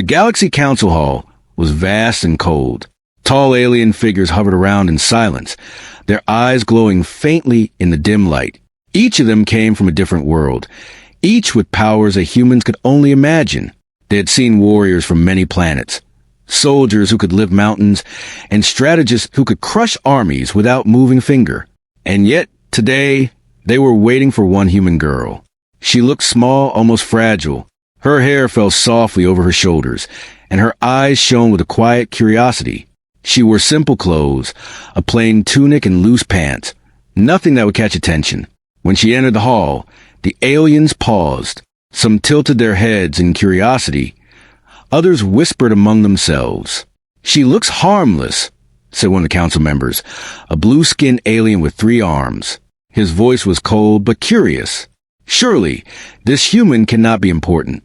The Galaxy Council Hall was vast and cold. Tall alien figures hovered around in silence, their eyes glowing faintly in the dim light. Each of them came from a different world, each with powers that humans could only imagine. They had seen warriors from many planets, soldiers who could lift mountains, and strategists who could crush armies without moving a finger. And yet, today, they were waiting for one human girl. She looked small, almost fragile. Her hair fell softly over her shoulders, and her eyes shone with a quiet curiosity. She wore simple clothes, a plain tunic and loose pants, nothing that would catch attention. When she entered the hall, the aliens paused. Some tilted their heads in curiosity. Others whispered among themselves. "She looks harmless," said one of the council members, a blue-skinned alien with 3 arms. His voice was cold but curious. "Surely, this human cannot be important."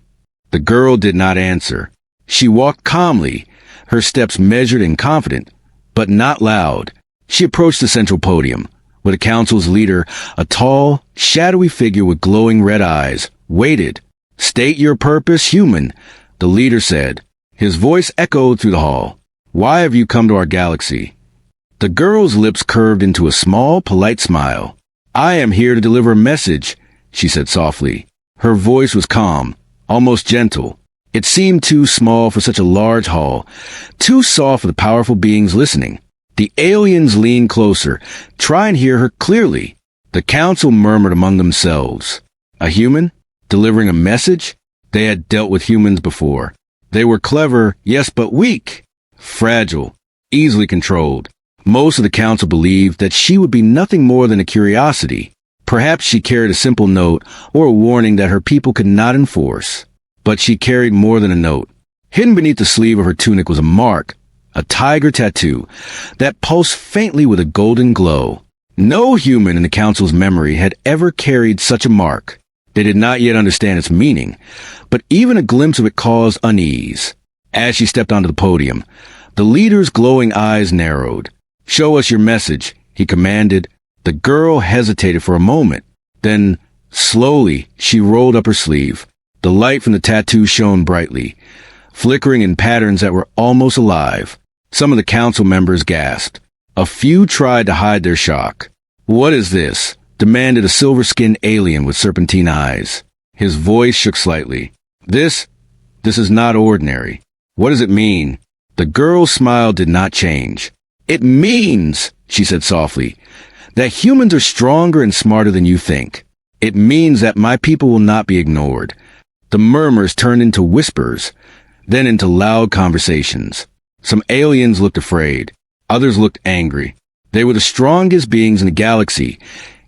The girl did not answer. She walked calmly, her steps measured and confident, but not loud. She approached the central podium, where the council's leader, a tall, shadowy figure with glowing red eyes, waited. "State your purpose, human," the leader said. His voice echoed through the hall. "Why have you come to our galaxy?" The girl's lips curved into a small, polite smile. "I am here to deliver a message," she said softly. Her voice was calm, almost gentle. It seemed too small for such a large hall, too soft for the powerful beings listening. The aliens leaned closer, trying to hear her clearly. The council murmured among themselves. A human? Delivering a message? They had dealt with humans before. They were clever, yes, but weak. Fragile, easily controlled. Most of the council believed that she would be nothing more than a curiosity. Perhaps she carried a simple note or a warning that her people could not enforce. But she carried more than a note. Hidden beneath the sleeve of her tunic was a mark, a tiger tattoo, that pulsed faintly with a golden glow. No human in the council's memory had ever carried such a mark. They did not yet understand its meaning, but even a glimpse of it caused unease. As she stepped onto the podium, the leader's glowing eyes narrowed. "Show us your message," he commanded. The girl hesitated for a moment. Then, slowly, she rolled up her sleeve. The light from the tattoo shone brightly, flickering in patterns that were almost alive. Some of the council members gasped. A few tried to hide their shock. "What is this?" demanded a silver-skinned alien with serpentine eyes. His voice shook slightly. This is not ordinary. What does it mean?" The girl's smile did not change. "It means," she said softly, "that humans are stronger and smarter than you think. It means that my people will not be ignored." The murmurs turned into whispers, then into loud conversations. Some aliens looked afraid. Others looked angry. They were the strongest beings in the galaxy,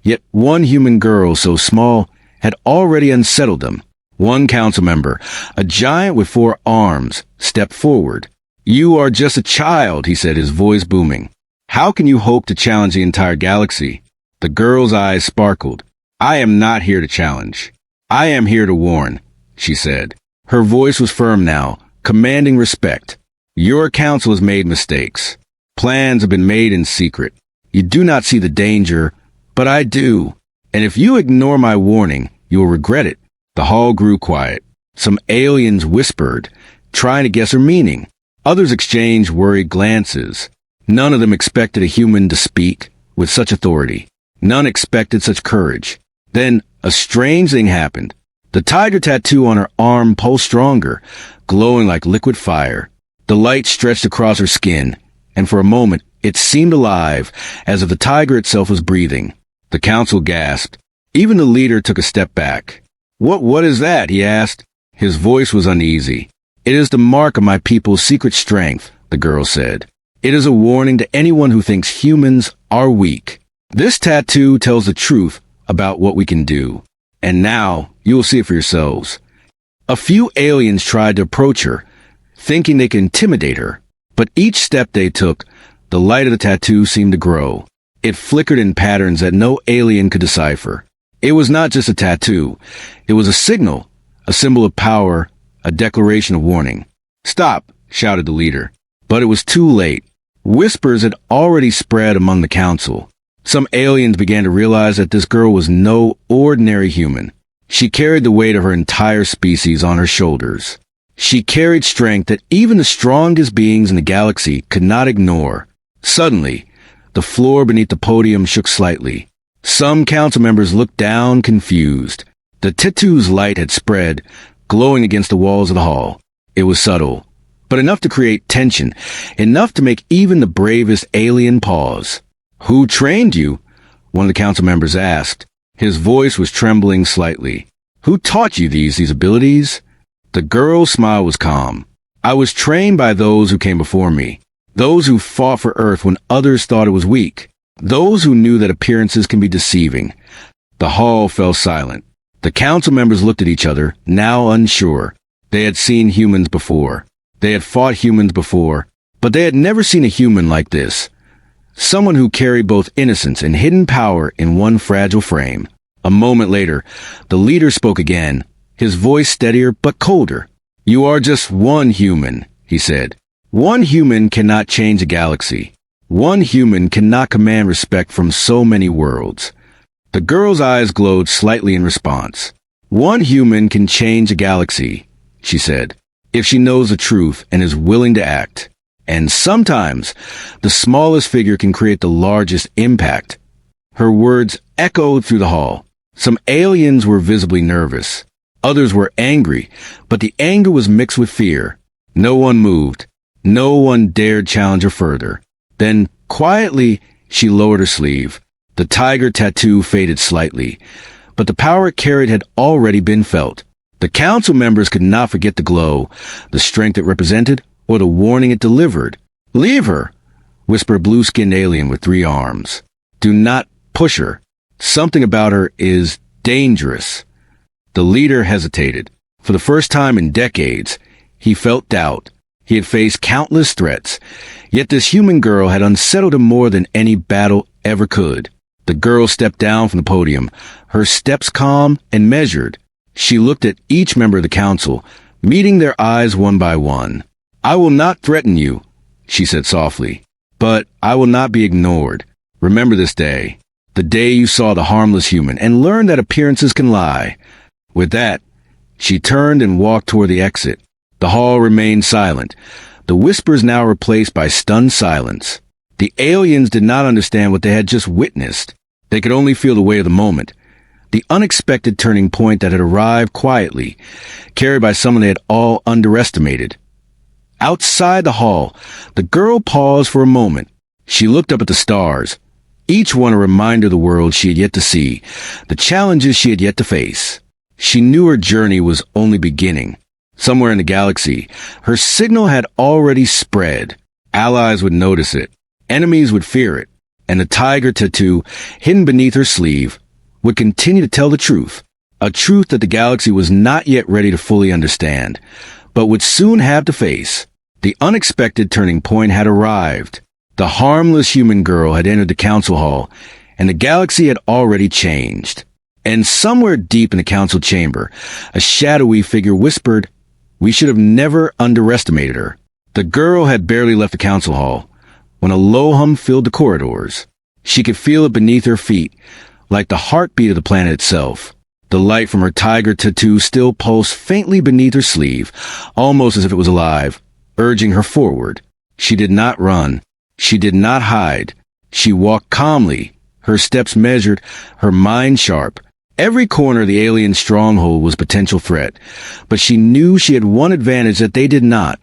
yet one human girl so small had already unsettled them. One council member, a giant with 4 arms, stepped forward. "You are just a child," he said, his voice booming. "How can you hope to challenge the entire galaxy?" The girl's eyes sparkled. "I am not here to challenge. I am here to warn," she said. Her voice was firm now, commanding respect. "Your council has made mistakes. Plans have been made in secret. You do not see the danger, but I do. And if you ignore my warning, you will regret it." The hall grew quiet. Some aliens whispered, trying to guess her meaning. Others exchanged worried glances. None of them expected a human to speak with such authority. None expected such courage. Then a strange thing happened. The tiger tattoo on her arm pulsed stronger, glowing like liquid fire. The light stretched across her skin, and for a moment it seemed alive, as if the tiger itself was breathing. The council gasped. Even the leader took a step back. What is that?" he asked. His voice was uneasy. "It is the mark of my people's secret strength," the girl said. "It is a warning to anyone who thinks humans are weak. This tattoo tells the truth about what we can do. And now, you will see it for yourselves." A few aliens tried to approach her, thinking they could intimidate her. But each step they took, the light of the tattoo seemed to grow. It flickered in patterns that no alien could decipher. It was not just a tattoo. It was a signal, a symbol of power, a declaration of warning. "Stop," shouted the leader. But it was too late. Whispers had already spread among the council. Some aliens began to realize that this girl was no ordinary human. She carried the weight of her entire species on her shoulders. She carried strength that even the strongest beings in the galaxy could not ignore. Suddenly, the floor beneath the podium shook slightly. Some council members looked down, confused. The tattoo's light had spread, glowing against the walls of the hall. It was subtle, but enough to create tension, enough to make even the bravest alien pause. "Who trained you?" one of the council members asked. His voice was trembling slightly. "Who taught you these abilities?" The girl's smile was calm. "I was trained by those who came before me, those who fought for Earth when others thought it was weak, those who knew that appearances can be deceiving." The hall fell silent. The council members looked at each other, now unsure. They had seen humans before. They had fought humans before, but they had never seen a human like this. Someone who carried both innocence and hidden power in one fragile frame. A moment later, the leader spoke again, his voice steadier but colder. "You are just one human," he said. "One human cannot change a galaxy. One human cannot command respect from so many worlds." The girl's eyes glowed slightly in response. "One human can change a galaxy," she said, "if she knows the truth and is willing to act. And sometimes, the smallest figure can create the largest impact." Her words echoed through the hall. Some aliens were visibly nervous. Others were angry, but the anger was mixed with fear. No one moved. No one dared challenge her further. Then, quietly, she lowered her sleeve. The tiger tattoo faded slightly, but the power it carried had already been felt. The council members could not forget the glow, the strength it represented, or the warning it delivered. "Leave her," whispered a blue-skinned alien with 3 arms. "Do not push her. Something about her is dangerous." The leader hesitated. For the first time in decades, he felt doubt. He had faced countless threats, yet this human girl had unsettled him more than any battle ever could. The girl stepped down from the podium, her steps calm and measured. She looked at each member of the council, meeting their eyes one by one. "I will not threaten you," she said softly, "but I will not be ignored. Remember this day, the day you saw the harmless human and learned that appearances can lie." With that, she turned and walked toward the exit. The hall remained silent, the whispers now replaced by stunned silence. The aliens did not understand what they had just witnessed. They could only feel the weight of the moment, the unexpected turning point that had arrived quietly, carried by someone they had all underestimated. Outside the hall, the girl paused for a moment. She looked up at the stars, each one a reminder of the world she had yet to see, the challenges she had yet to face. She knew her journey was only beginning. Somewhere in the galaxy, her signal had already spread. Allies would notice it. Enemies would fear it. And the tiger tattoo, hidden beneath her sleeve, would continue to tell the truth. A truth that the galaxy was not yet ready to fully understand, but would soon have to face. The unexpected turning point had arrived. The harmless human girl had entered the council hall, and the galaxy had already changed. And somewhere deep in the council chamber, a shadowy figure whispered, "We should have never underestimated her." The girl had barely left the council hall when a low hum filled the corridors. She could feel it beneath her feet, like the heartbeat of the planet itself. The light from her tiger tattoo still pulsed faintly beneath her sleeve, almost as if it was alive, urging her forward. She did not run. She did not hide. She walked calmly, her steps measured, her mind sharp. Every corner of the alien stronghold was a potential threat, but she knew she had one advantage that they did not: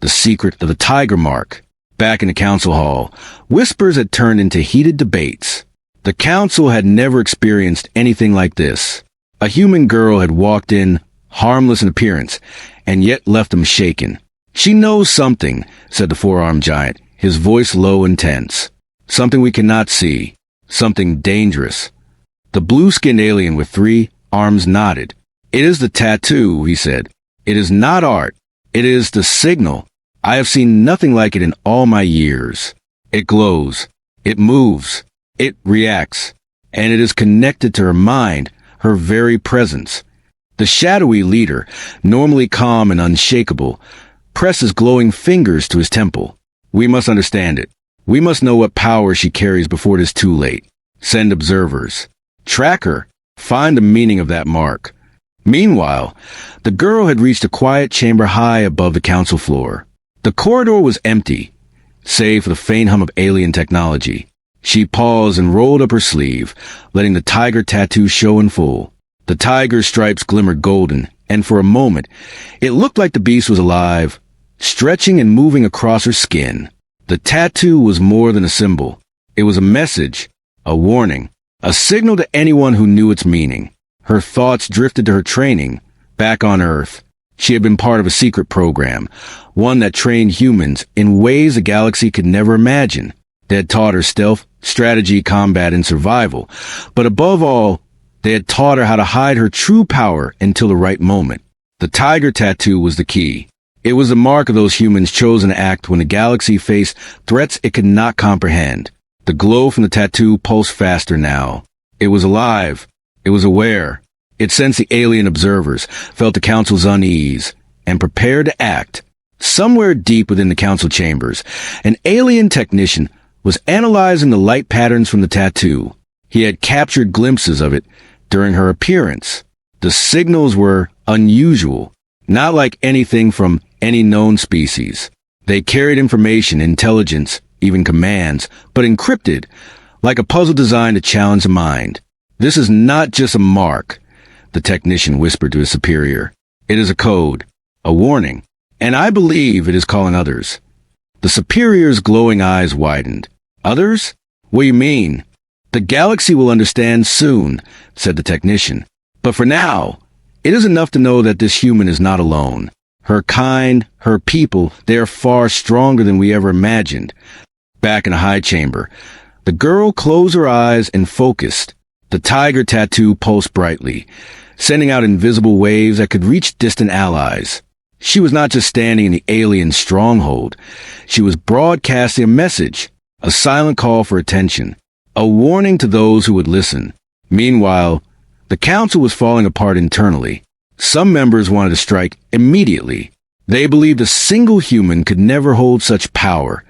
the secret of the tiger mark. Back in the council hall, whispers had turned into heated debates. The council had never experienced anything like this. A human girl had walked in, harmless in appearance, and yet left them shaken. "She knows something," said the 4-armed giant, his voice low and tense. "Something we cannot see. Something dangerous." The blue-skinned alien with 3 arms nodded. "It is the tattoo," he said. "It is not art. It is the signal. I have seen nothing like it in all my years. It glows. It moves. It reacts. And it is connected to her mind, her very presence." The shadowy leader, normally calm and unshakable, pressed his glowing fingers to his temple. "We must understand it. We must know what power she carries before it is too late. Send observers. Track her. Find the meaning of that mark. Meanwhile, the girl had reached a quiet chamber high above the council floor. The corridor was empty, save for the faint hum of alien technology. She paused and rolled up her sleeve, letting the tiger tattoo show in full. The tiger's stripes glimmered golden, and for a moment, it looked like the beast was alive, stretching and moving across her skin. The tattoo was more than a symbol. It was a message, a warning, a signal to anyone who knew its meaning. Her thoughts drifted to her training, back on Earth. She had been part of a secret program, one that trained humans in ways the galaxy could never imagine. They had taught her stealth, strategy, combat, and survival. But above all, they had taught her how to hide her true power until the right moment. The tiger tattoo was the key. It was the mark of those humans chosen to act when the galaxy faced threats it could not comprehend. The glow from the tattoo pulsed faster now. It was alive. It was aware. It sensed the alien observers, felt the council's unease, and prepared to act. Somewhere deep within the council chambers, an alien technician was analyzing the light patterns from the tattoo. He had captured glimpses of it during her appearance. The signals were unusual, not like anything from any known species. They carried information, intelligence, even commands, but encrypted, like a puzzle designed to challenge the mind. "This is not just a mark," the technician whispered to his superior. "It is a code, a warning, and I believe it is calling others." The superior's glowing eyes widened. "Others? What do you mean?" "The galaxy will understand soon," said the technician. "But for now, it is enough to know that this human is not alone. Her kind, her people, they are far stronger than we ever imagined." Back in a high chamber, the girl closed her eyes and focused. The tiger tattoo pulsed brightly, sending out invisible waves that could reach distant allies. She was not just standing in the alien stronghold. She was broadcasting a message, a silent call for attention, a warning to those who would listen. Meanwhile, the council was falling apart internally. Some members wanted to strike immediately. They believed a single human could never hold such power.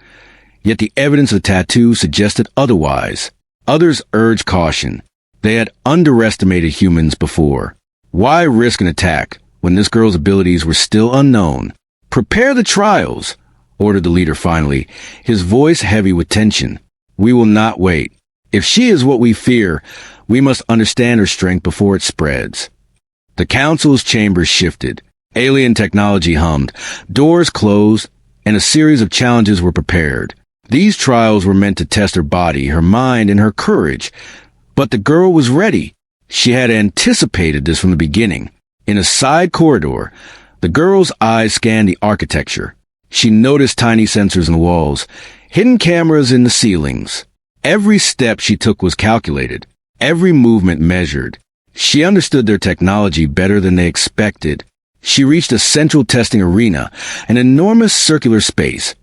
Yet the evidence of the tattoo suggested otherwise. Others urged caution. They had underestimated humans before. Why risk an attack when this girl's abilities were still unknown? "Prepare the trials," ordered the leader finally, his voice heavy with tension. "We will not wait. If she is what we fear, we must understand her strength before it spreads." The council's chambers shifted. Alien technology hummed. Doors closed, and a series of challenges were prepared. These trials were meant to test her body, her mind, and her courage. But the girl was ready. She had anticipated this from the beginning. In a side corridor, the girl's eyes scanned the architecture. She noticed tiny sensors in the walls, hidden cameras in the ceilings. Every step she took was calculated, every movement measured. She understood their technology better than they expected. She reached a central testing arena, an enormous circular space,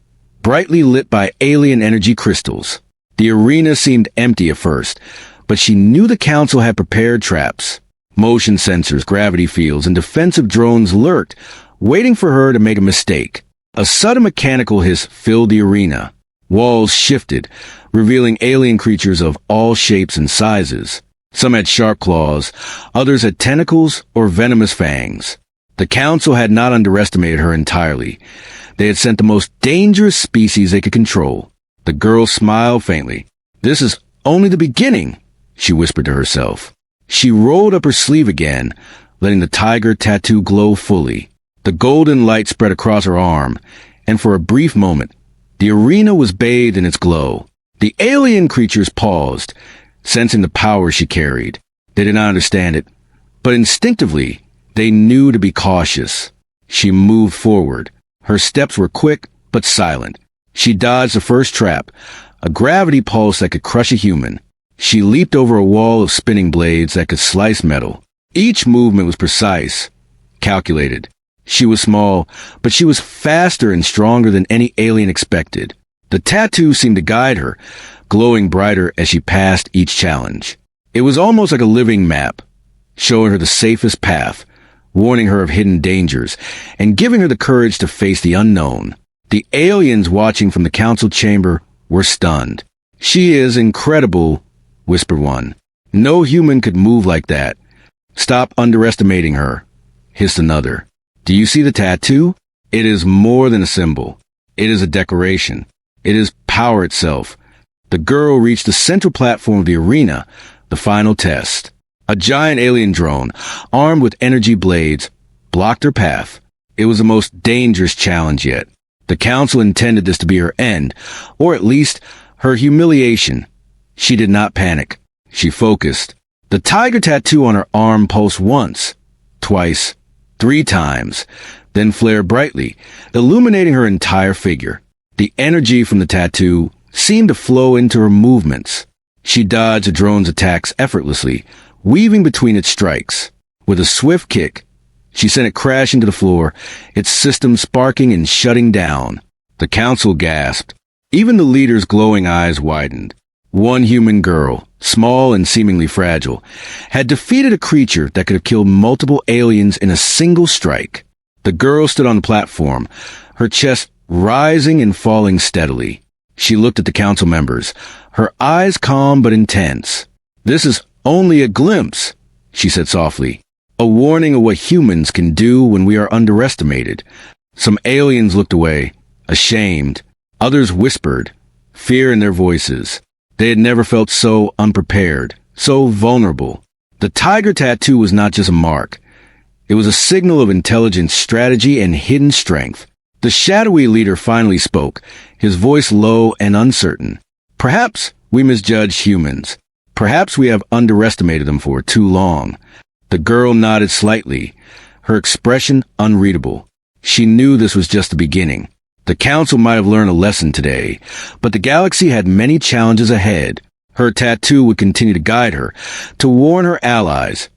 brightly lit by alien energy crystals. The arena seemed empty at first, but she knew the council had prepared traps. Motion sensors, gravity fields, and defensive drones lurked, waiting for her to make a mistake. A sudden mechanical hiss filled the arena. Walls shifted, revealing alien creatures of all shapes and sizes. Some had sharp claws, others had tentacles or venomous fangs. The council had not underestimated her entirely. They had sent the most dangerous species they could control. The girl smiled faintly. "This is only the beginning," she whispered to herself. She rolled up her sleeve again, letting the tiger tattoo glow fully. The golden light spread across her arm, and for a brief moment, the arena was bathed in its glow. The alien creatures paused, sensing the power she carried. They did not understand it, but instinctively, they knew to be cautious. She moved forward. Her steps were quick, but silent. She dodged the first trap, a gravity pulse that could crush a human. She leaped over a wall of spinning blades that could slice metal. Each movement was precise, calculated. She was small, but she was faster and stronger than any alien expected. The tattoo seemed to guide her, glowing brighter as she passed each challenge. It was almost like a living map, showing her the safest path, warning her of hidden dangers, and giving her the courage to face the unknown. The aliens watching from the council chamber were stunned. "She is incredible," whispered one. "No human could move like that." "Stop underestimating her," hissed another. "Do you see the tattoo? It is more than a symbol. It is a decoration. It is power itself." The girl reached the central platform of the arena, the final test. A giant alien drone, armed with energy blades, blocked her path. It was the most dangerous challenge yet. The council intended this to be her end, or at least her humiliation. She did not panic. She focused. The tiger tattoo on her arm pulsed once, twice, 3 times, then flared brightly, illuminating her entire figure. The energy from the tattoo seemed to flow into her movements. She dodged the drone's attacks effortlessly, weaving between its strikes. With a swift kick, she sent it crashing to the floor, its system sparking and shutting down. The council gasped. Even the leader's glowing eyes widened. One human girl, small and seemingly fragile, had defeated a creature that could have killed multiple aliens in a single strike. The girl stood on the platform, her chest rising and falling steadily. She looked at the council members, her eyes calm but intense. "This is only a glimpse," she said softly. "A warning of what humans can do when we are underestimated." Some aliens looked away, ashamed. Others whispered, fear in their voices. They had never felt so unprepared, so vulnerable. The tiger tattoo was not just a mark. It was a signal of intelligence, strategy, and hidden strength. The shadowy leader finally spoke, his voice low and uncertain. "Perhaps we misjudged humans. Perhaps we have underestimated them for too long." The girl nodded slightly, her expression unreadable. She knew this was just the beginning. The council might have learned a lesson today, but the galaxy had many challenges ahead. Her tattoo would continue to guide her, to warn her allies,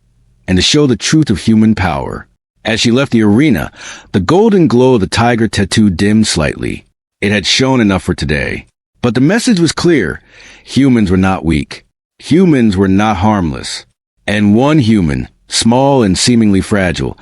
and to show the truth of human power. As she left the arena, the golden glow of the tiger tattoo dimmed slightly. It had shown enough for today. But the message was clear. Humans were not weak. Humans were not harmless. And one human, small and seemingly fragile,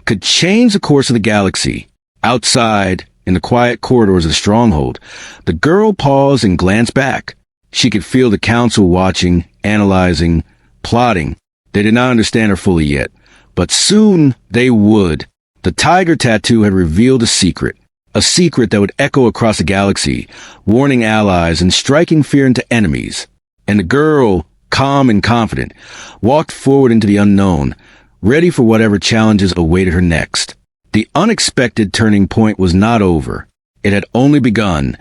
could change the course of the galaxy. Outside, in the quiet corridors of the stronghold, the girl paused and glanced back. She could feel the council watching, analyzing, plotting. They did not understand her fully yet, but soon they would. The tiger tattoo had revealed a secret that would echo across the galaxy, warning allies and striking fear into enemies. And the girl, calm and confident, walked forward into the unknown, ready for whatever challenges awaited her next. The unexpected turning point was not over. It had only begun.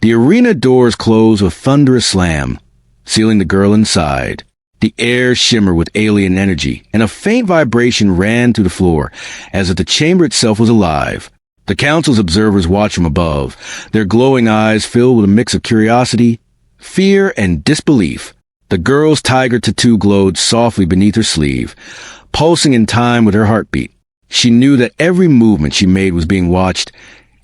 The arena doors closed with thunderous slam, sealing the girl inside. The air shimmered with alien energy, and a faint vibration ran through the floor, as if the chamber itself was alive. The council's observers watched from above, their glowing eyes filled with a mix of curiosity, fear, and disbelief. The girl's tiger tattoo glowed softly beneath her sleeve, pulsing in time with her heartbeat. She knew that every movement she made was being watched,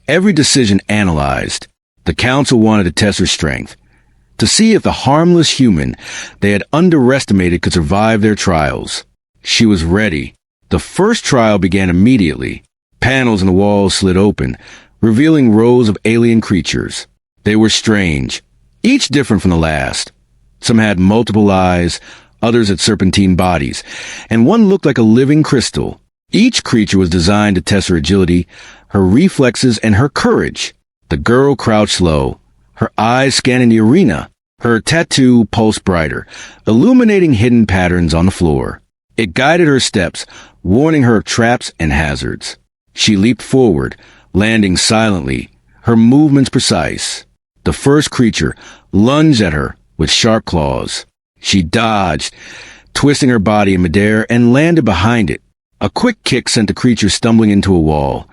every decision analyzed. The council wanted to test her strength, to see if the harmless human they had underestimated could survive their trials. She was ready. The first trial began immediately. Panels in the walls slid open, revealing rows of alien creatures. They were strange, each different from the last. Some had multiple eyes, others had serpentine bodies, and one looked like a living crystal. Each creature was designed to test her agility, her reflexes, and her courage. The girl crouched low, her eyes scanning the arena. Her tattoo pulsed brighter, illuminating hidden patterns on the floor. It guided her steps, warning her of traps and hazards. She leaped forward, landing silently, her movements precise. The first creature lunged at her with sharp claws. She dodged, twisting her body in midair, and landed behind it. A quick kick sent the creature stumbling into a wall,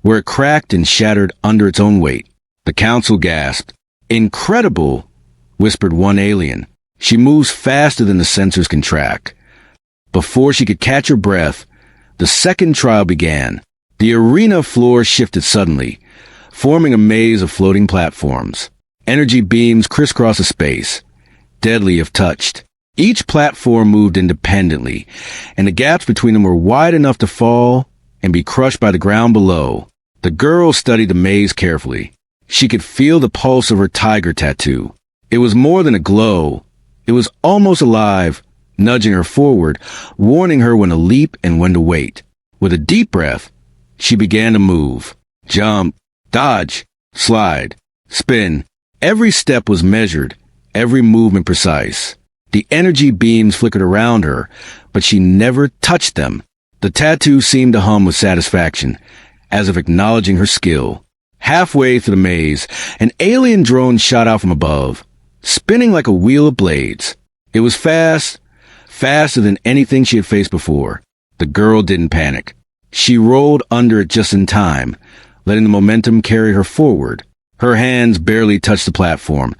where it cracked and shattered under its own weight. The council gasped. "Incredible," whispered one alien. "She moves faster than the sensors can track." Before she could catch her breath, the second trial began. The arena floor shifted suddenly, forming a maze of floating platforms. Energy beams crisscrossed the space, deadly if touched. Each platform moved independently, and the gaps between them were wide enough to fall and be crushed by the ground below. The girl studied the maze carefully. She could feel the pulse of her tiger tattoo. It was more than a glow. It was almost alive, nudging her forward, warning her when to leap and when to wait. With a deep breath, she began to move. Jump, dodge, slide, spin. Every step was measured, every movement precise. The energy beams flickered around her, but she never touched them. The tattoo seemed to hum with satisfaction, as if acknowledging her skill. Halfway through the maze, an alien drone shot out from above, spinning like a wheel of blades. It was fast, faster than anything she had faced before. The girl didn't panic. She rolled under it just in time, letting the momentum carry her forward. Her hands barely touched the platform,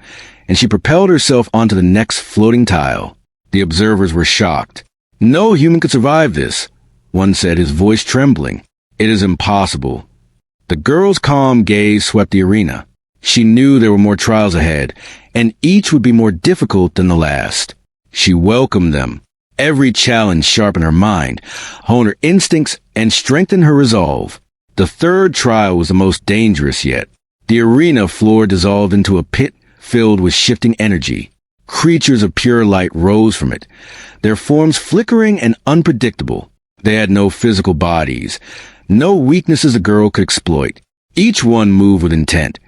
and she propelled herself onto the next floating tile. The observers were shocked. "No human could survive this," one said, his voice trembling. "It is impossible." The girl's calm gaze swept the arena. She knew there were more trials ahead, and each would be more difficult than the last. She welcomed them. Every challenge sharpened her mind, honed her instincts, and strengthened her resolve. The third trial was the most dangerous yet. The arena floor dissolved into a pit filled with shifting energy. Creatures of pure light rose from it, their forms flickering and unpredictable. They had no physical bodies, no weaknesses a girl could exploit. Each one moved with intent,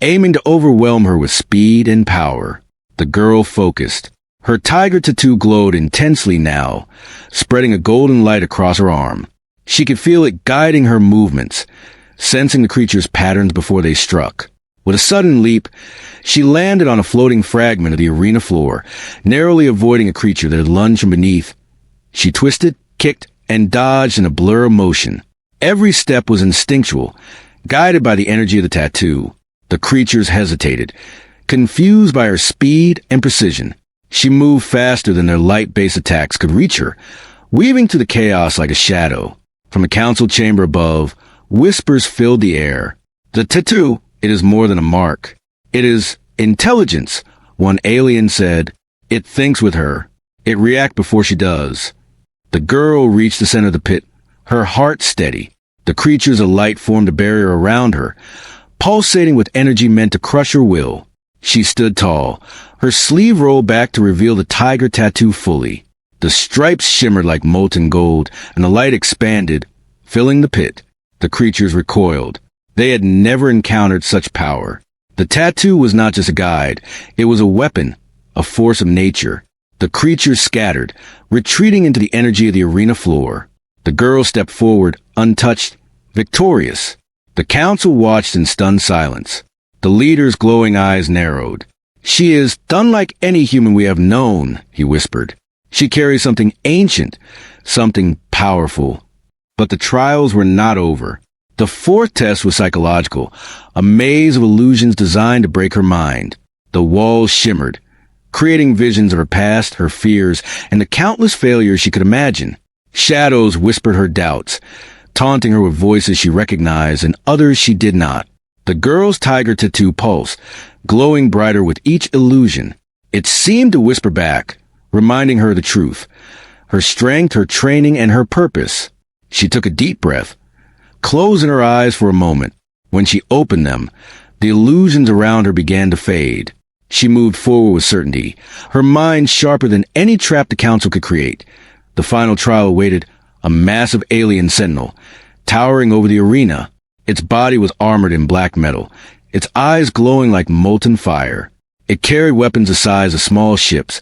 aiming to overwhelm her with speed and power. The girl focused. Her tiger tattoo glowed intensely now, spreading a golden light across her arm. She could feel it guiding her movements, sensing the creature's patterns before they struck. With a sudden leap, she landed on a floating fragment of the arena floor, narrowly avoiding a creature that had lunged from beneath. She twisted, kicked, and dodged in a blur of motion. Every step was instinctual, guided by the energy of the tattoo. The creatures hesitated, confused by her speed and precision. She moved faster than their light-based attacks could reach her, weaving through the chaos like a shadow. From the council chamber above, whispers filled the air. "The tattoo, it is more than a mark. It is intelligence," one alien said. "It thinks with her. It reacts before she does." The girl reached the center of the pit, her heart steady. The creatures of light formed a barrier around her, pulsating with energy meant to crush her will. She stood tall, her sleeve rolled back to reveal the tiger tattoo fully. The stripes shimmered like molten gold, and the light expanded, filling the pit. The creatures recoiled. They had never encountered such power. The tattoo was not just a guide. It was a weapon, a force of nature. The creatures scattered, retreating into the energy of the arena floor. The girl stepped forward, untouched, victorious. The council watched in stunned silence. The leader's glowing eyes narrowed. "She is unlike any human we have known," he whispered. "She carries something ancient, something powerful." But the trials were not over. The fourth test was psychological, a maze of illusions designed to break her mind. The walls shimmered, creating visions of her past, her fears, and the countless failures she could imagine. Shadows whispered her doubts, taunting her with voices she recognized and others she did not. The girl's tiger tattoo pulsed, glowing brighter with each illusion. It seemed to whisper back, reminding her of the truth, her strength, her training, and her purpose. She took a deep breath, closing her eyes for a moment. When she opened them, the illusions around her began to fade. She moved forward with certainty, her mind sharper than any trap the council could create. The final trial awaited, a massive alien sentinel, towering over the arena. Its body was armored in black metal, its eyes glowing like molten fire. It carried weapons the size of small ships,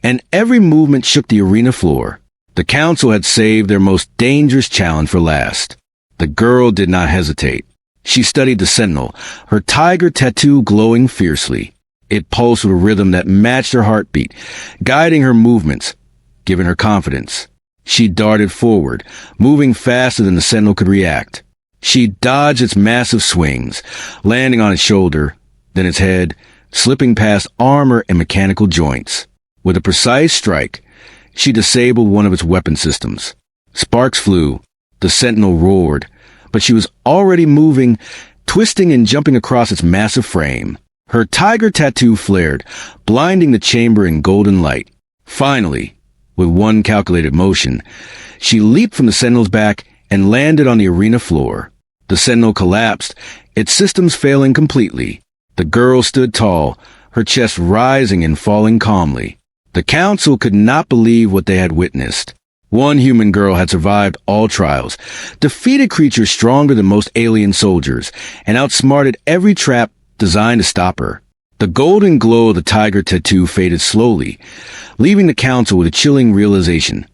and every movement shook the arena floor. The council had saved their most dangerous challenge for last. The girl did not hesitate. She studied the sentinel, her tiger tattoo glowing fiercely. It pulsed with a rhythm that matched her heartbeat, guiding her movements, giving her confidence. She darted forward, moving faster than the sentinel could react. She dodged its massive swings, landing on its shoulder, then its head, slipping past armor and mechanical joints. With a precise strike, she disabled one of its weapon systems. Sparks flew. The sentinel roared, but she was already moving, twisting and jumping across its massive frame. Her tiger tattoo flared, blinding the chamber in golden light. Finally, with one calculated motion, she leaped from the sentinel's back and landed on the arena floor. The sentinel collapsed, its systems failing completely. The girl stood tall, her chest rising and falling calmly. The council could not believe what they had witnessed. One human girl had survived all trials, defeated creatures stronger than most alien soldiers, and outsmarted every trap designed to stop her. The golden glow of the tiger tattoo faded slowly, leaving the council with a chilling realization.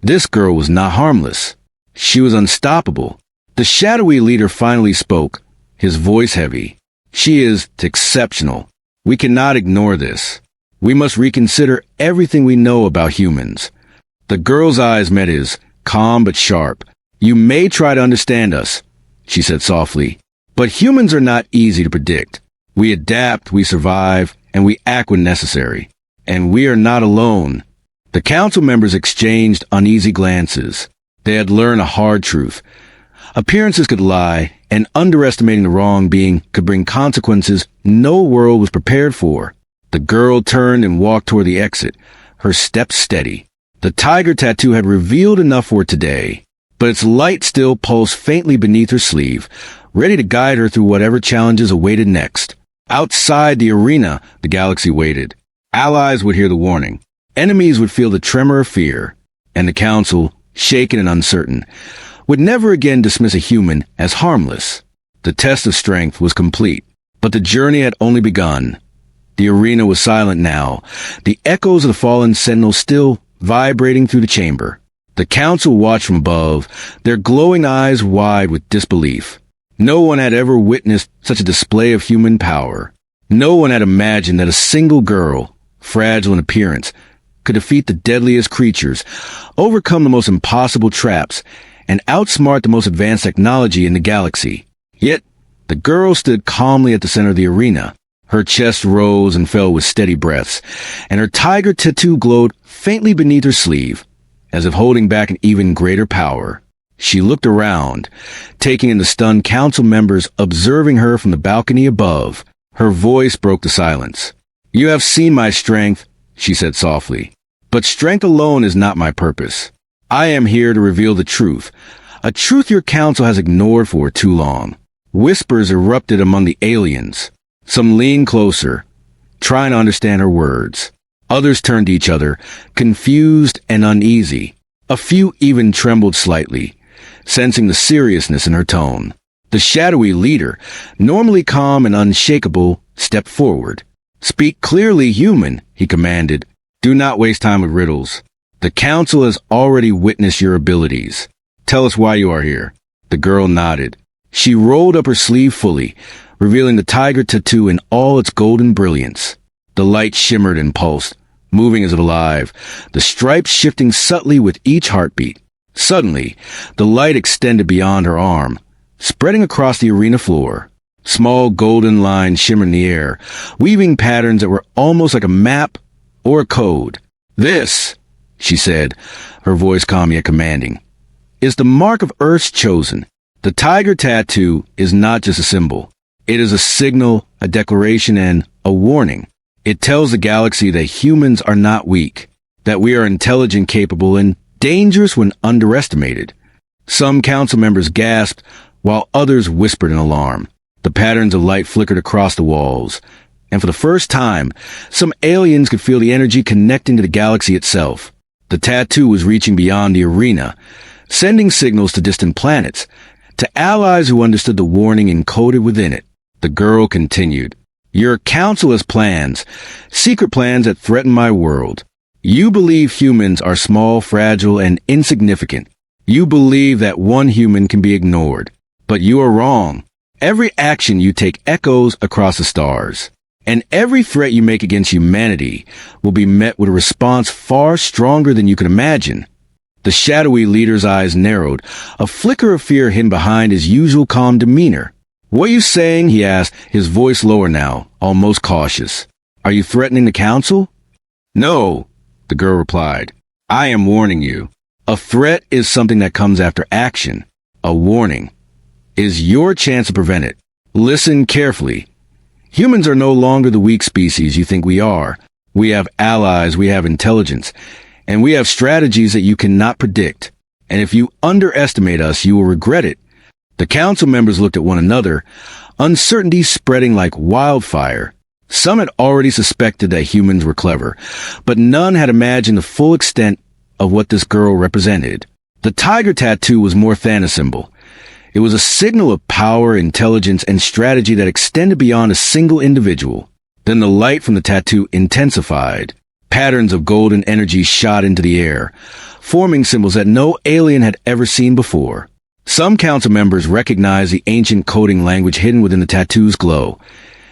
This girl was not harmless. She was unstoppable. The shadowy leader finally spoke, his voice heavy. She is exceptional. We cannot ignore this. We must reconsider everything we know about humans. The girl's eyes met his, calm but sharp. You may try to understand us, she said softly, but humans are not easy to predict. We adapt, we survive, and we act when necessary. And we are not alone. The council members exchanged uneasy glances. They had learned a hard truth. Appearances could lie, and underestimating the wrong being could bring consequences no world was prepared for. The girl turned and walked toward the exit, her steps steady. The tiger tattoo had revealed enough for today, but its light still pulsed faintly beneath her sleeve, ready to guide her through whatever challenges awaited next. Outside the arena, the galaxy waited. Allies would hear the warning. Enemies would feel the tremor of fear, and the council, shaken and uncertain, would never again dismiss a human as harmless. The test of strength was complete, but the journey had only begun. The arena was silent now, the echoes of the fallen sentinels still vibrating through the chamber. The council watched from above, their glowing eyes wide with disbelief. No one had ever witnessed such a display of human power. No one had imagined that a single girl, fragile in appearance, could defeat the deadliest creatures, overcome the most impossible traps, and outsmart the most advanced technology in the galaxy. Yet, the girl stood calmly at the center of the arena. Her chest rose and fell with steady breaths, and her tiger tattoo glowed faintly beneath her sleeve, as if holding back an even greater power. She looked around, taking in the stunned council members observing her from the balcony above. Her voice broke the silence. "You have seen my strength," she said softly. "But strength alone is not my purpose. I am here to reveal the truth, a truth your council has ignored for too long." Whispers erupted among the aliens. Some leaned closer, trying to understand her words. Others turned to each other, confused and uneasy. A few even trembled slightly, sensing the seriousness in her tone. The shadowy leader, normally calm and unshakable, stepped forward. "Speak clearly, human," he commanded. "Do not waste time with riddles. The council has already witnessed your abilities. Tell us why you are here." The girl nodded. She rolled up her sleeve fully, revealing the tiger tattoo in all its golden brilliance. The light shimmered and pulsed, moving as if alive, the stripes shifting subtly with each heartbeat. Suddenly, the light extended beyond her arm, spreading across the arena floor. Small golden lines shimmered in the air, weaving patterns that were almost like a map or a code. "This," she said, her voice calm yet commanding, "is the mark of Earth's chosen. The tiger tattoo is not just a symbol. It is a signal, a declaration, and a warning. It tells the galaxy that humans are not weak, that we are intelligent, capable, and dangerous when underestimated." Some council members gasped, while others whispered in alarm. The patterns of light flickered across the walls, and for the first time, some aliens could feel the energy connecting to the galaxy itself. The tattoo was reaching beyond the arena, sending signals to distant planets, to allies who understood the warning encoded within it. The girl continued, "Your council has plans, secret plans that threaten my world. You believe humans are small, fragile, and insignificant. You believe that one human can be ignored. But you are wrong. Every action you take echoes across the stars, and every threat you make against humanity will be met with a response far stronger than you can imagine." The shadowy leader's eyes narrowed, a flicker of fear hidden behind his usual calm demeanor. "What are you saying?" he asked, his voice lower now, almost cautious. "Are you threatening the council?" "No," the girl replied. "I am warning you. A threat is something that comes after action. A warning is your chance to prevent it. Listen carefully. Humans are no longer the weak species you think we are. We have allies, we have intelligence, and we have strategies that you cannot predict. And if you underestimate us, you will regret it." The council members looked at one another, uncertainty spreading like wildfire. Some had already suspected that humans were clever, but none had imagined the full extent of what this girl represented. The tiger tattoo was more than a symbol. It was a signal of power, intelligence, and strategy that extended beyond a single individual. Then the light from the tattoo intensified. Patterns of golden energy shot into the air, forming symbols that no alien had ever seen before. Some council members recognized the ancient coding language hidden within the tattoo's glow,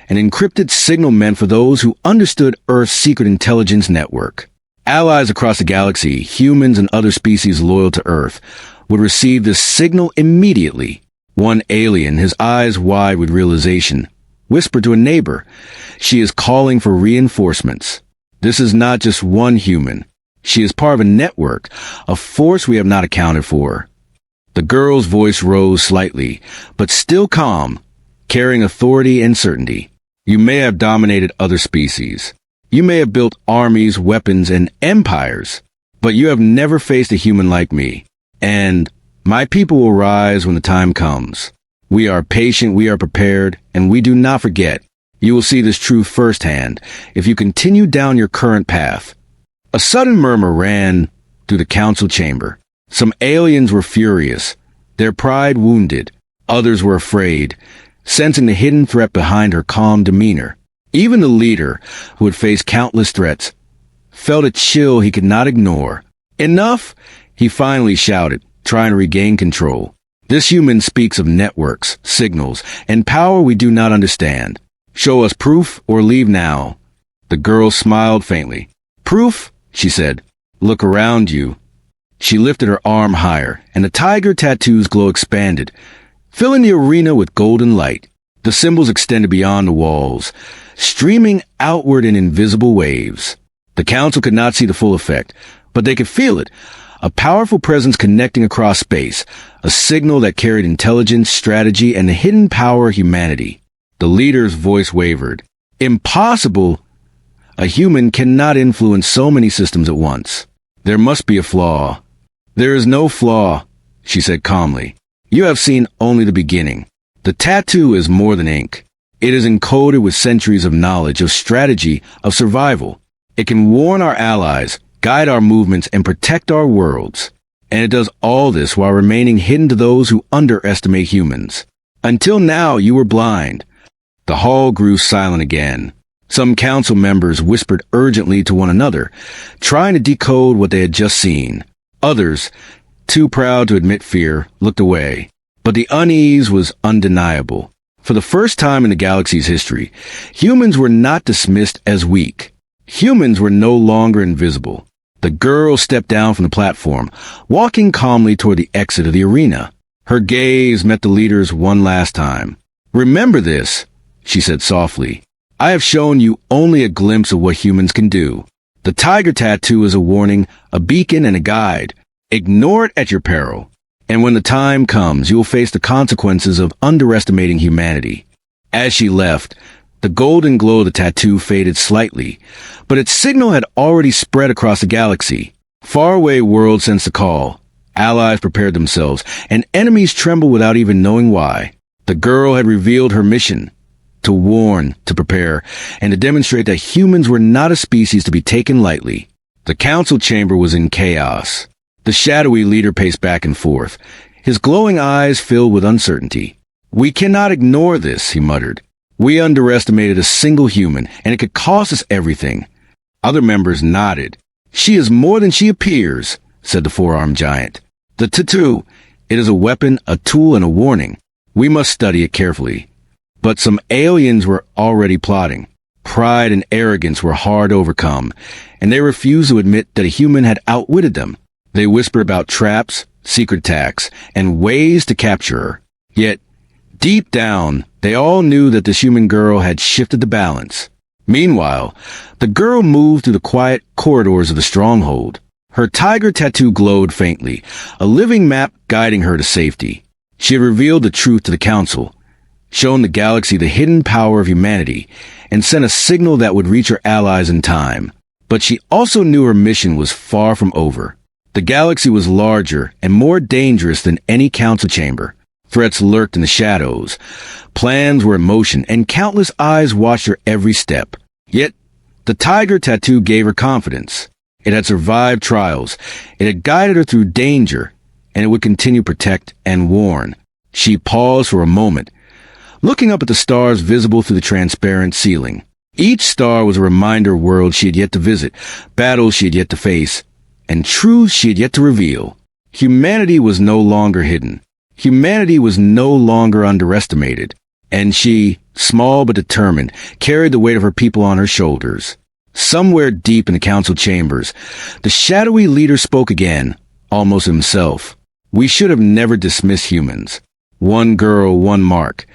an encrypted signal meant for those who understood Earth's secret intelligence network. Allies across the galaxy, humans and other species loyal to Earth, would receive this signal immediately. One alien, his eyes wide with realization, whispered to a neighbor, "She is calling for reinforcements." This is not just one human. She is part of a network, a force we have not accounted for. The girl's voice rose slightly, but still calm, carrying authority and certainty. You may have dominated other species. You may have built armies, weapons, and empires, but you have never faced a human like me. And my people will rise when the time comes. We are patient, we are prepared, and we do not forget. You will see this truth firsthand if you continue down your current path. A sudden murmur ran through the council chamber. Some aliens were furious, their pride wounded. Others were afraid, sensing the hidden threat behind her calm demeanor. Even the leader, who had faced countless threats, felt a chill he could not ignore. "Enough!" he finally shouted, trying to regain control. "This human speaks of networks, signals, and power we do not understand. Show us proof or leave now." The girl smiled faintly. "Proof?" she said. "Look around you." She lifted her arm higher, and the tiger tattoo's glow expanded, filling the arena with golden light. The symbols extended beyond the walls, streaming outward in invisible waves. The council could not see the full effect, but they could feel it. A powerful presence connecting across space, a signal that carried intelligence, strategy, and the hidden power of humanity. The leader's voice wavered. "Impossible! A human cannot influence so many systems at once. There must be a flaw." "There is no flaw," she said calmly. "You have seen only the beginning. The tattoo is more than ink. It is encoded with centuries of knowledge, of strategy, of survival. It can warn our allies, guide our movements, and protect our worlds. And it does all this while remaining hidden to those who underestimate humans. Until now, you were blind." The hall grew silent again. Some council members whispered urgently to one another, trying to decode what they had just seen. Others, too proud to admit fear, looked away. But the unease was undeniable. For the first time in the galaxy's history, humans were not dismissed as weak. Humans were no longer invisible. The girl stepped down from the platform, walking calmly toward the exit of the arena. Her gaze met the leader's one last time. "Remember this," she said softly. "I have shown you only a glimpse of what humans can do. The tiger tattoo is a warning, a beacon, and a guide. Ignore it at your peril. And when the time comes, you will face the consequences of underestimating humanity." As she left, the golden glow of the tattoo faded slightly, but its signal had already spread across the galaxy. Faraway worlds sensed the call. Allies prepared themselves, and enemies trembled without even knowing why. The girl had revealed her mission: to warn, to prepare, and to demonstrate that humans were not a species to be taken lightly. The council chamber was in chaos. The shadowy leader paced back and forth, his glowing eyes filled with uncertainty. "We cannot ignore this," he muttered. "We underestimated a single human, and it could cost us everything." Other members nodded. "She is more than she appears," said the four-armed giant. "The tattoo, it is a weapon, a tool, and a warning. We must study it carefully." But some aliens were already plotting. Pride and arrogance were hard to overcome, and they refused to admit that a human had outwitted them. They whispered about traps, secret attacks, and ways to capture her. Yet, deep down, they all knew that this human girl had shifted the balance. Meanwhile, the girl moved through the quiet corridors of the stronghold. Her tiger tattoo glowed faintly, a living map guiding her to safety. She had revealed the truth to the council, shown the galaxy the hidden power of humanity, and sent a signal that would reach her allies in time. But she also knew her mission was far from over. The galaxy was larger and more dangerous than any council chamber. Threats lurked in the shadows. Plans were in motion, and countless eyes watched her every step. Yet, the tiger tattoo gave her confidence. It had survived trials. It had guided her through danger, and it would continue to protect and warn. She paused for a moment, looking up at the stars visible through the transparent ceiling. Each star was a reminder of worlds she had yet to visit, battles she had yet to face, and truths she had yet to reveal. Humanity was no longer hidden. Humanity was no longer underestimated. And she, small but determined, carried the weight of her people on her shoulders. Somewhere deep in the council chambers, the shadowy leader spoke again, almost himself. We should have never dismissed humans. One girl, one mark,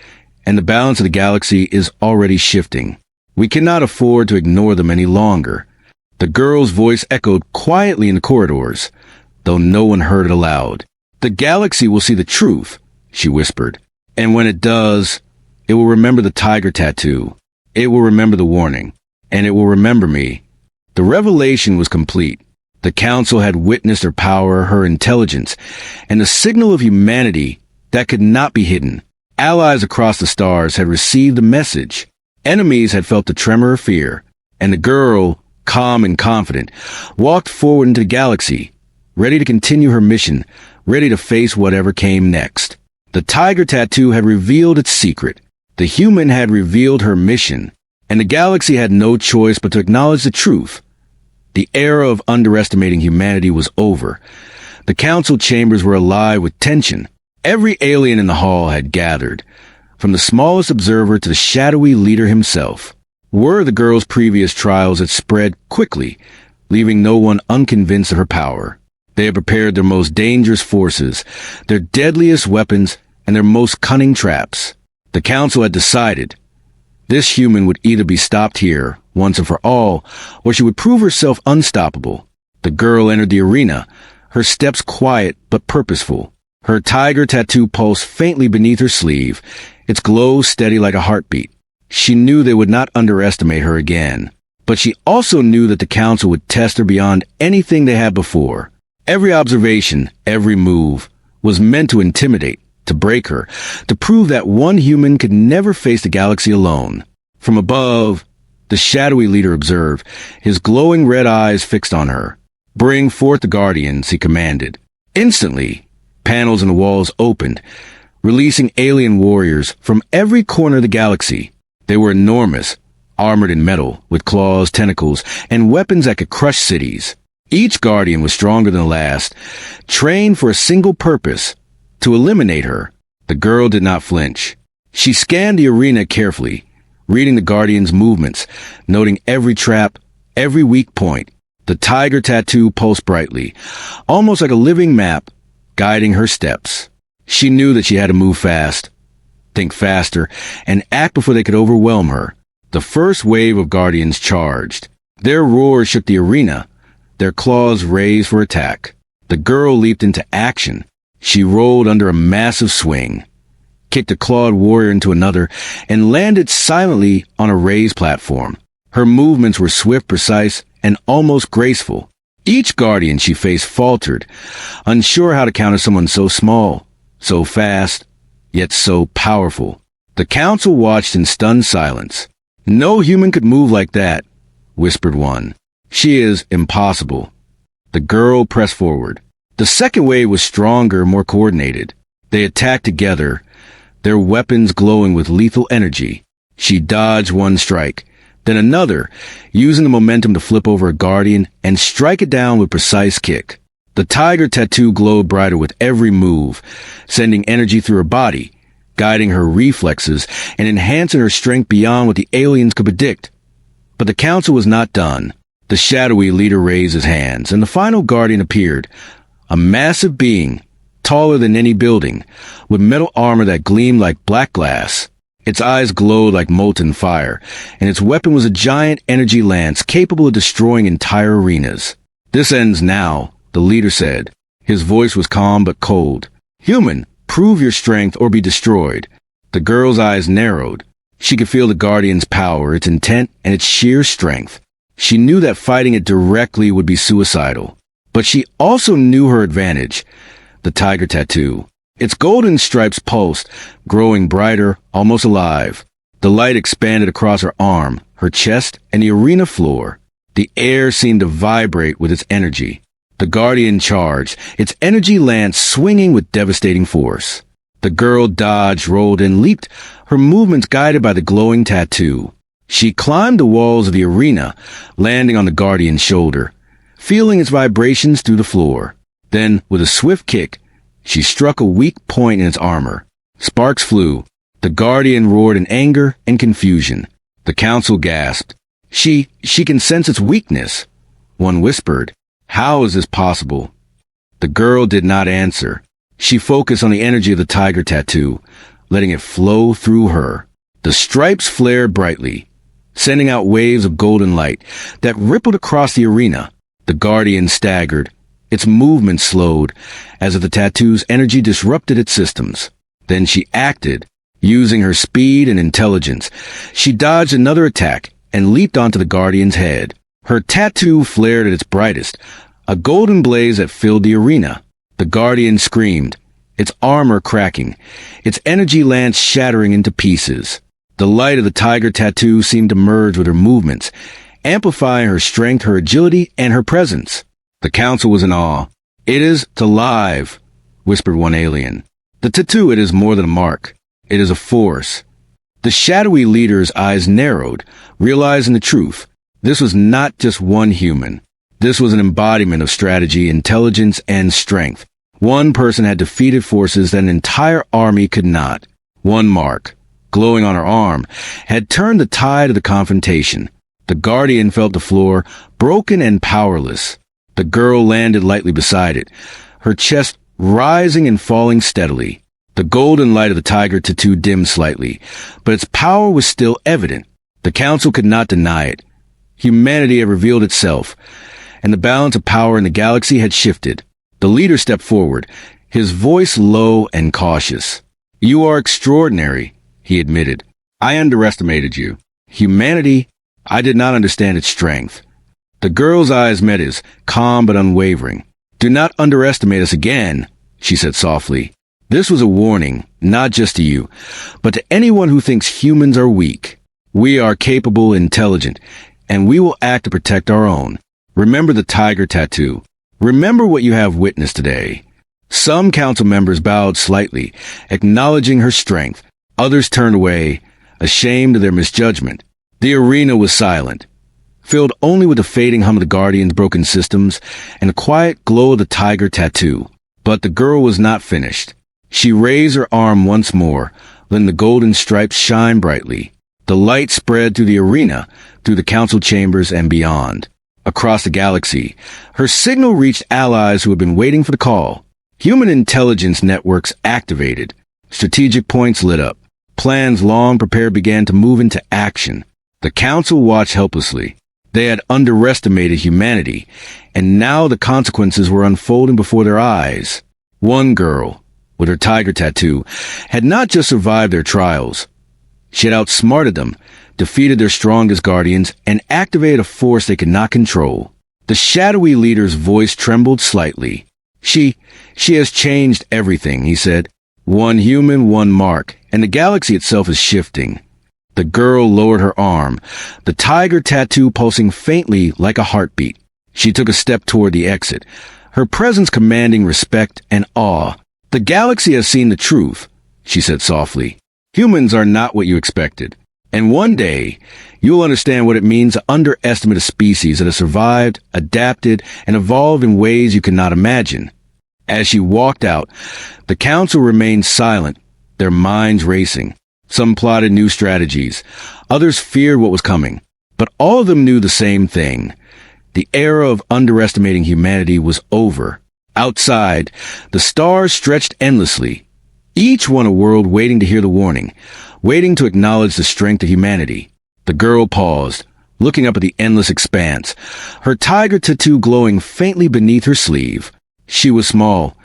and the balance of the galaxy is already shifting. We cannot afford to ignore them any longer. The girl's voice echoed quietly in the corridors, though no one heard it aloud. The galaxy will see the truth, she whispered. And when it does, it will remember the tiger tattoo. It will remember the warning. And it will remember me. The revelation was complete. The council had witnessed her power, her intelligence, and the signal of humanity that could not be hidden. Allies across the stars had received the message. Enemies had felt the tremor of fear. And the girl, calm and confident, walked forward into the galaxy, ready to continue her mission, ready to face whatever came next. The tiger tattoo had revealed its secret. The human had revealed her mission, and the galaxy had no choice but to acknowledge the truth. The era of underestimating humanity was over. The council chambers were alive with tension. Every alien in the hall had gathered, from the smallest observer to the shadowy leader himself. Word of the girl's previous trials had spread quickly, leaving no one unconvinced of her power. They had prepared their most dangerous forces, their deadliest weapons, and their most cunning traps. The council had decided this human would either be stopped here, once and for all, or she would prove herself unstoppable. The girl entered the arena, her steps quiet but purposeful. Her tiger tattoo pulsed faintly beneath her sleeve, its glow steady like a heartbeat. She knew they would not underestimate her again, but she also knew that the council would test her beyond anything they had before. Every observation, every move, was meant to intimidate, to break her, to prove that one human could never face the galaxy alone. From above, the shadowy leader observed, his glowing red eyes fixed on her. "Bring forth the guardians," he commanded. Instantly, panels in the walls opened, releasing alien warriors from every corner of the galaxy. They were enormous, armored in metal, with claws, tentacles, and weapons that could crush cities. Each guardian was stronger than the last, trained for a single purpose, to eliminate her. The girl did not flinch. She scanned the arena carefully, reading the guardians' movements, noting every trap, every weak point. The tiger tattoo pulsed brightly, almost like a living map, guiding her steps. She knew that she had to move fast, think faster, and act before they could overwhelm her. The first wave of guardians charged. Their roar shook the arena, their claws raised for attack. The girl leaped into action. She rolled under a massive swing, kicked a clawed warrior into another, and landed silently on a raised platform. Her movements were swift, precise, and almost graceful. Each guardian she faced faltered, unsure how to counter someone so small, so fast, yet so powerful. The council watched in stunned silence. "No human could move like that," whispered one. "She is impossible." The girl pressed forward. The second wave was stronger, more coordinated. They attacked together, their weapons glowing with lethal energy. She dodged one strike, then another, using the momentum to flip over a guardian and strike it down with precise kick. The tiger tattoo glowed brighter with every move, sending energy through her body, guiding her reflexes and enhancing her strength beyond what the aliens could predict. But the council was not done. The shadowy leader raised his hands, and the final guardian appeared, a massive being, taller than any building, with metal armor that gleamed like black glass. Its eyes glowed like molten fire, and its weapon was a giant energy lance capable of destroying entire arenas. "This ends now," the leader said. His voice was calm but cold. "Human, prove your strength or be destroyed." The girl's eyes narrowed. She could feel the guardian's power, its intent, and its sheer strength. She knew that fighting it directly would be suicidal. But she also knew her advantage, the tiger tattoo. Its golden stripes pulsed, growing brighter, almost alive. The light expanded across her arm, her chest, and the arena floor. The air seemed to vibrate with its energy. The Guardian charged, its energy lance swinging with devastating force. The girl dodged, rolled, and leaped, her movements guided by the glowing tattoo. She climbed the walls of the arena, landing on the Guardian's shoulder, feeling its vibrations through the floor. Then, with a swift kick, she struck a weak point in its armor. Sparks flew. The Guardian roared in anger and confusion. The council gasped. She can sense its weakness. One whispered, "How is this possible?" The girl did not answer. She focused on the energy of the tiger tattoo, letting it flow through her. The stripes flared brightly, sending out waves of golden light that rippled across the arena. The Guardian staggered. Its movement slowed, as if the tattoo's energy disrupted its systems. Then she acted, using her speed and intelligence. She dodged another attack and leaped onto the Guardian's head. Her tattoo flared at its brightest, a golden blaze that filled the arena. The Guardian screamed, its armor cracking, its energy lance shattering into pieces. The light of the tiger tattoo seemed to merge with her movements, amplifying her strength, her agility, and her presence. The council was in awe. "It is alive," whispered one alien. "The tattoo, it is more than a mark. It is a force." The shadowy leader's eyes narrowed, realizing the truth. This was not just one human. This was an embodiment of strategy, intelligence, and strength. One person had defeated forces that an entire army could not. One mark, glowing on her arm, had turned the tide of the confrontation. The Guardian felt the floor, broken and powerless. The girl landed lightly beside it, her chest rising and falling steadily. The golden light of the tiger tattoo dimmed slightly, but its power was still evident. The council could not deny it. Humanity had revealed itself, and the balance of power in the galaxy had shifted. The leader stepped forward, his voice low and cautious. "You are extraordinary," he admitted. "I underestimated you. Humanity, I did not understand its strength." The girl's eyes met his, calm but unwavering. "Do not underestimate us again," she said softly. "This was a warning, not just to you, but to anyone who thinks humans are weak. We are capable, intelligent, and we will act to protect our own. Remember the tiger tattoo. Remember what you have witnessed today." Some council members bowed slightly, acknowledging her strength. Others turned away, ashamed of their misjudgment. The arena was silent, filled only with the fading hum of the Guardian's broken systems and the quiet glow of the tiger tattoo. But the girl was not finished. She raised her arm once more, letting the golden stripes shine brightly. The light spread through the arena, through the council chambers and beyond. Across the galaxy, her signal reached allies who had been waiting for the call. Human intelligence networks activated. Strategic points lit up. Plans long prepared began to move into action. The council watched helplessly. They had underestimated humanity, and now the consequences were unfolding before their eyes. One girl, with her tiger tattoo, had not just survived their trials. She had outsmarted them, defeated their strongest guardians, and activated a force they could not control. The shadowy leader's voice trembled slightly. She has changed everything," he said. "One human, one mark, and the galaxy itself is shifting." The girl lowered her arm, the tiger tattoo pulsing faintly like a heartbeat. She took a step toward the exit, her presence commanding respect and awe. "The galaxy has seen the truth," she said softly. "Humans are not what you expected. And one day, you'll understand what it means to underestimate a species that has survived, adapted, and evolved in ways you cannot imagine." As she walked out, the council remained silent, their minds racing. Some plotted new strategies. Others feared what was coming. But all of them knew the same thing. The era of underestimating humanity was over. Outside, the stars stretched endlessly, each one a world waiting to hear the warning, waiting to acknowledge the strength of humanity. The girl paused, looking up at the endless expanse, her tiger tattoo glowing faintly beneath her sleeve. She was small,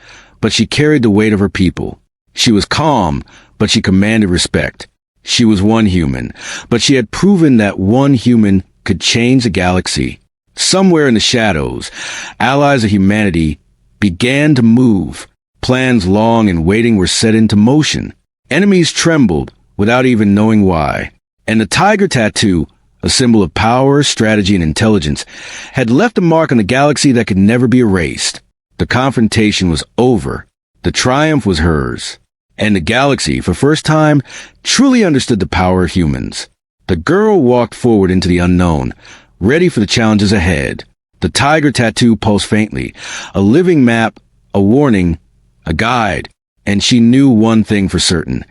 but she carried the weight of her people. She was calm, but she commanded respect. She was one human, but she had proven that one human could change the galaxy. Somewhere in the shadows, allies of humanity began to move. Plans long and waiting were set into motion. Enemies trembled without even knowing why. And the tiger tattoo, a symbol of power, strategy, and intelligence, had left a mark on the galaxy that could never be erased. The confrontation was over. The triumph was hers. And the galaxy, for first time, truly understood the power of humans. The girl walked forward into the unknown, ready for the challenges ahead. The tiger tattoo pulsed faintly, a living map, a warning, a guide, and she knew one thing for certain.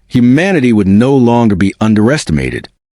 Humanity would no longer be underestimated.